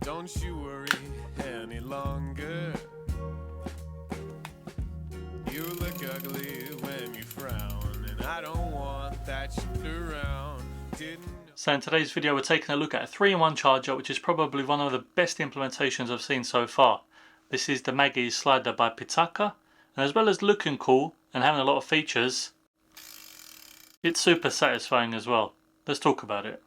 Don't you worry any longer. You look ugly when you frown, and I don't want that shit around. So in today's video we're taking a look at a 3-in-1 charger, which is probably one of the best implementations I've seen so far. This is the MagEZ Slider by Pitaka, and as well as looking cool and having a lot of features, it's super satisfying as well. Let's talk about it.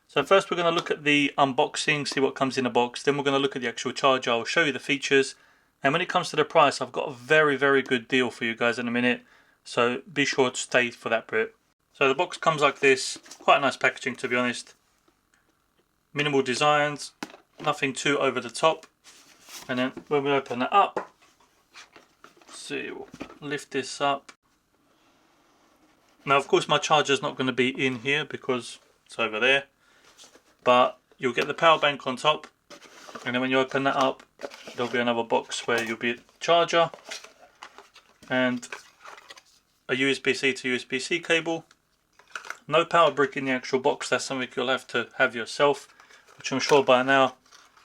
So first we're going to look at the unboxing, see what comes in the box, then we're going to look at the actual charger. I'll show you the features, and when it comes to the price, I've got a very good deal for you guys in a minute, so be sure to stay for that bit. So the box comes like this, quite nice packaging to be honest. Minimal designs, nothing too over the top. And then when we open it up, see, we'll lift this up. Now of course my charger's not going to be in here because it's over there. But you'll get the power bank on top, and then when you open that up, there'll be another box where you'll be a charger and a USB-C to USB-C cable. No power brick in the actual box, that's something you'll have to have yourself, which I'm sure by now,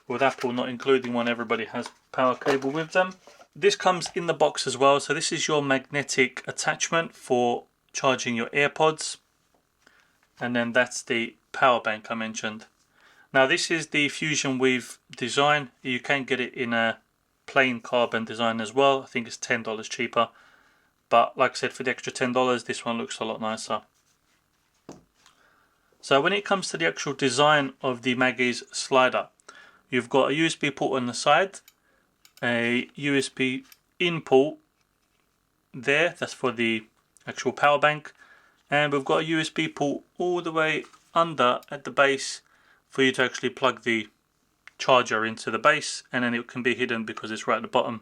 with Apple not including one, everybody has power cable with them. This comes in the box as well, so this is your magnetic attachment for charging your AirPods, and then that's the power bank I mentioned. Now this is the Fusion Weave design. You can get it in a plain carbon design as well. I think it's $10 cheaper, but like I said, for the extra $10 this one looks a lot nicer. So when it comes to the actual design of the MagEZ Slider, you've got a USB port on the side, a USB in port there, that's for the actual power bank, and we've got a USB port all the way under at the base for you to actually plug the charger into the base, and then it can be hidden because it's right at the bottom.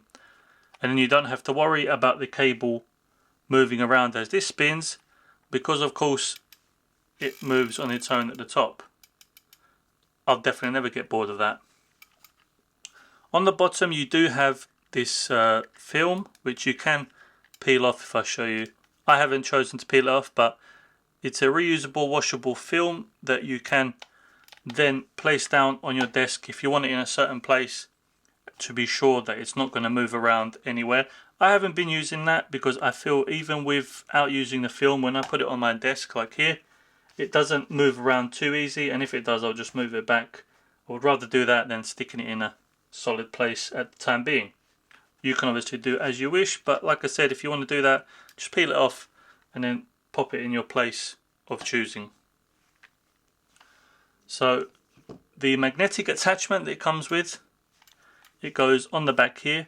And then you don't have to worry about the cable moving around as this spins, because of course it moves on its own at the top. I'll definitely never get bored of that. On the bottom you do have this film which you can peel off if I show you. I haven't chosen to peel it off, but it's a reusable washable film that you can then place down on your desk if you want it in a certain place to be sure that it's not going to move around anywhere. I haven't been using that because I feel even without using the film, when I put it on my desk like here, it doesn't move around too easy, and if it does I'll just move it back. I would rather do that than sticking it in a solid place at the time being. You can obviously do as you wish, but like I said, if you want to do that, just peel it off and then pop it in your place of choosing. So the magnetic attachment that it comes with, it goes on the back here,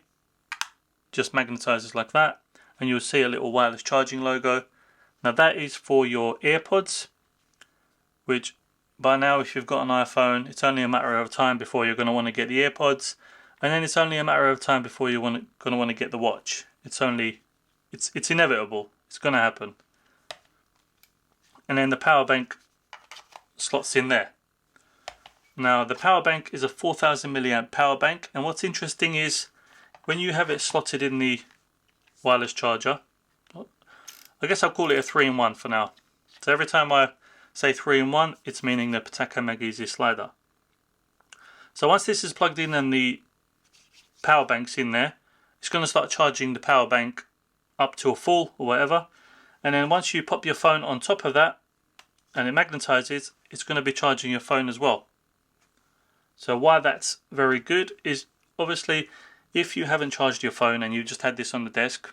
just magnetizes like that, and you'll see a little wireless charging logo. Now that is for your AirPods, which by now if you've got an iPhone, it's only a matter of time before you're going to want to get the AirPods, and then it's only a matter of time before you're going to want to get the watch. It's inevitable, it's going to happen. And then the power bank slots in there. Now the power bank is a 4000 milliamp power bank, and what's interesting is when you have it slotted in the wireless charger, I guess I'll call it a 3-in-1 for now. So every time I say 3-in-1, it's meaning the Pitaka MagEZ Slider. So once this is plugged in and the power bank's in there, it's going to start charging the power bank up to a full or whatever, and then once you pop your phone on top of that and it magnetizes, it's going to be charging your phone as well. So why that's very good is obviously if you haven't charged your phone and you just had this on the desk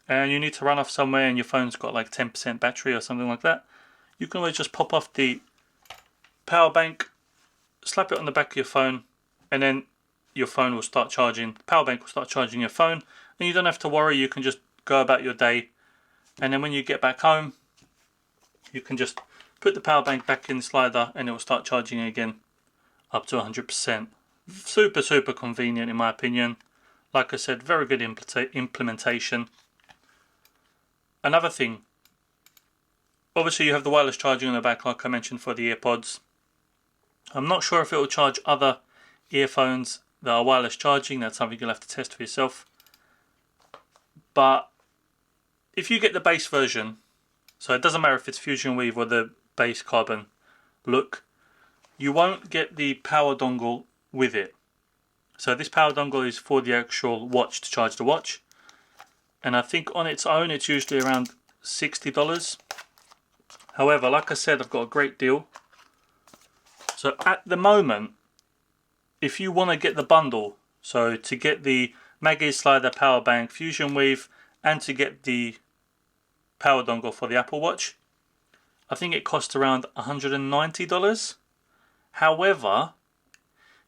and you need to run off somewhere and your phone's got like 10% battery or something like that, you can always just pop off the power bank, slap it on the back of your phone, and then your phone will start charging, the power bank will start charging your phone, and you don't have to worry, you can just go about your day, and then when you get back home you can just put the power bank back in the slider and it will start charging again up to 100%. Super convenient in my opinion. Like I said, very good implementation. Another thing, obviously you have the wireless charging on the back like I mentioned for the AirPods. I'm not sure if it will charge other earphones that are wireless charging, that's something you'll have to test for yourself. But if you get the base version, so it doesn't matter if it's Fusion Weave or the base carbon look, you won't get the power dongle with it. So this power dongle is for the actual watch, to charge the watch. And I think on its own it's usually around $60. However, like I said, I've got a great deal. So at the moment, if you want to get the bundle, so to get the MagEZ Slider power bank, Fusion Weave, and to get the power dongle for the Apple Watch, I think it costs around $190. However,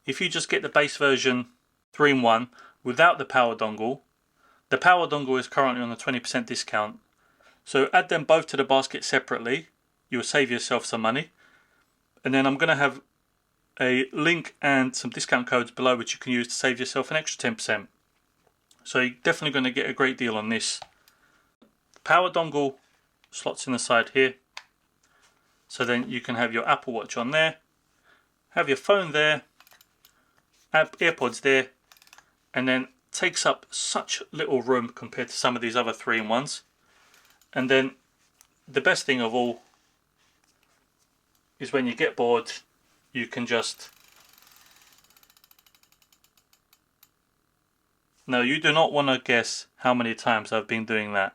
if you just get the base version 3-in-1 without the power dongle is currently on a 20% discount. So add them both to the basket separately. You'll save yourself some money. And then I'm going to have a link and some discount codes below which you can use to save yourself an extra 10%. So you're definitely going to get a great deal on this. The power dongle slots in the side here. So then you can have your Apple Watch on there, have your phone there, AirPods there, and then takes up such little room compared to some of these other 3-in-1s. And then the best thing of all is when you get bored, you can just... Now you do not want to guess how many times I've been doing that.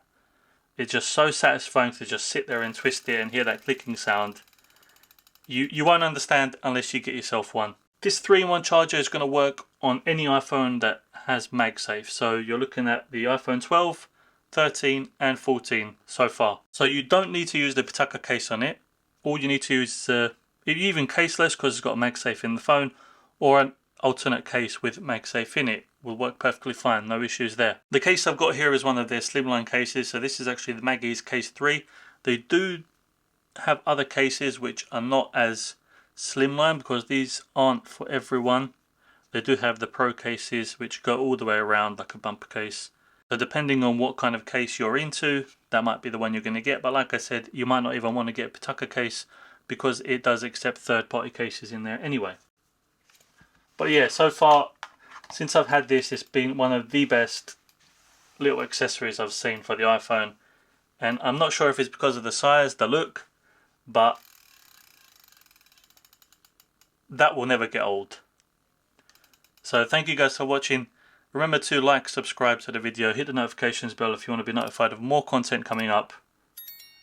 It's just so satisfying to just sit there and twist it and hear that clicking sound. You won't understand unless you get yourself one. This 3-in-1 charger is going to work on any iPhone that has MagSafe. So you're looking at the iPhone 12, 13 and 14 so far. So you don't need to use the Pitaka case on it. All you need to use is even caseless, because it's got MagSafe in the phone, or an alternate case with MagSafe in it. Will work perfectly fine, no issues there. The case I've got here is one of their slimline cases. So this is actually the MagEZ Case 3. They do have other cases which are not as slimline because these aren't for everyone. They do have the Pro cases which go all the way around like a bumper case. So depending on what kind of case you're into, that might be the one you're going to get. But like I said, you might not even want to get a Pitaka case because it does accept third-party cases in there anyway. But yeah, so far, since I've had this, it's been one of the best little accessories I've seen for the iPhone. And I'm not sure if it's because of the size, the look, but that will never get old. So thank you guys for watching. Remember to like, subscribe to the video, hit the notifications bell if you want to be notified of more content coming up.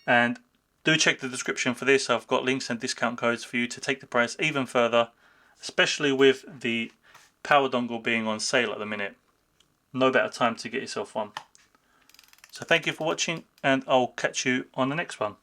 And do check the description for this. I've got links and discount codes for you to take the price even further, especially with the power dongle being on sale at the minute. No better time to get yourself one. So thank you for watching, and I'll catch you on the next one.